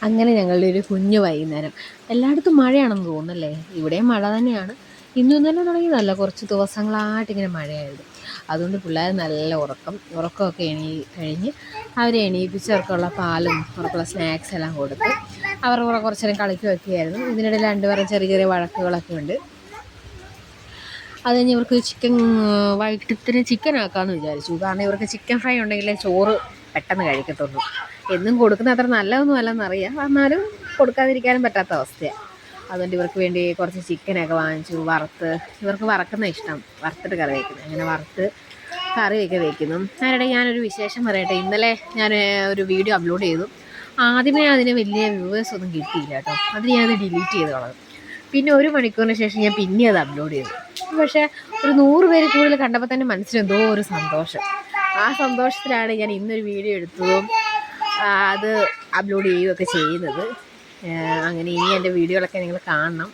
അങ്ങനെ ഞങ്ങളുടെ ഒരു കുഞ്ഞു വൈകുന്നേരം. എല്ലായിടത്തും മഴയാണെന്ന് തോന്നുന്നല്ലേ? ഇവിടെയും മഴ തന്നെയാണ്. ഇന്നും ഇന്നലെ തുടങ്ങിയതല്ല, കുറച്ച് ദിവസങ്ങളായിട്ട് ഇങ്ങനെ മഴയായിരുന്നു. അതുകൊണ്ട് പിള്ളേർ നല്ല ഉറക്കമൊക്കെ കഴിഞ്ഞ് അവരെ എണീപ്പിച്ച് അവർക്കുള്ള പാലും അവർക്കുള്ള സ്നാക്സ് എല്ലാം കൊടുത്ത് അവരുടെ കൂടെ കുറച്ച് നേരം കളിക്കുകയൊക്കെയായിരുന്നു. ഇതിനിടയിൽ രണ്ടുപേരും ചെറിയ ചെറിയ വഴക്കുകളൊക്കെ ഉണ്ട്. അത് കഴിഞ്ഞ് ഇവർക്ക് വൈകിട്ടത്തിന് ചിക്കൻ ആക്കാമെന്ന് വിചാരിച്ചു. കാരണം ഇവർക്ക് ചിക്കൻ ഫ്രൈ ഉണ്ടെങ്കിലേ ചോറ് പെട്ടെന്ന് കഴിക്കത്തുള്ളൂ. എന്നും കൊടുക്കുന്ന അത്ര നല്ലതൊന്നും അല്ലെന്നറിയാം, എന്നാലും കൊടുക്കാതിരിക്കാനും പറ്റാത്ത അവസ്ഥയാണ്. അതുകൊണ്ട് ഇവർക്ക് വേണ്ടി കുറച്ച് ചിക്കനൊക്കെ വാങ്ങിച്ചു. ഇവർക്ക് വറക്കുന്ന ഇഷ്ടം, വറുത്തിട്ട് കറി വയ്ക്കുന്നത്. അങ്ങനെ വറുത്ത് കറിയൊക്കെ വയ്ക്കുന്നു. അതിനിടെ ഞാനൊരു വിശേഷം പറയട്ടെ. ഇന്നലെ ഞാൻ ഒരു വീഡിയോ അപ്ലോഡ് ചെയ്തു. ആദ്യമേ അതിന് വലിയ വ്യൂവേഴ്സ് ഒന്നും കിട്ടിയില്ല കേട്ടോ. അത് ഞാനത് ഡിലീറ്റ് ചെയ്ത് കളഞ്ഞു. പിന്നെ 1 മണിക്കൂറിന് ശേഷം ഞാൻ പിന്നെ അത് അപ്ലോഡ് ചെയ്തു. പക്ഷേ ഒരു 100 പേര് കൂടുതൽ കണ്ടപ്പോൾ തന്നെ മനസ്സിലെന്തോ ഒരു സന്തോഷം. ആ സന്തോഷത്തിലാണ് ഞാൻ ഇന്നൊരു വീഡിയോ എടുത്തതും അത് അപ്ലോഡ് ചെയ്യുകയൊക്കെ ചെയ്യുന്നത്. അങ്ങനെ ഇനി എൻ്റെ വീഡിയോകളൊക്കെ നിങ്ങൾ കാണണം.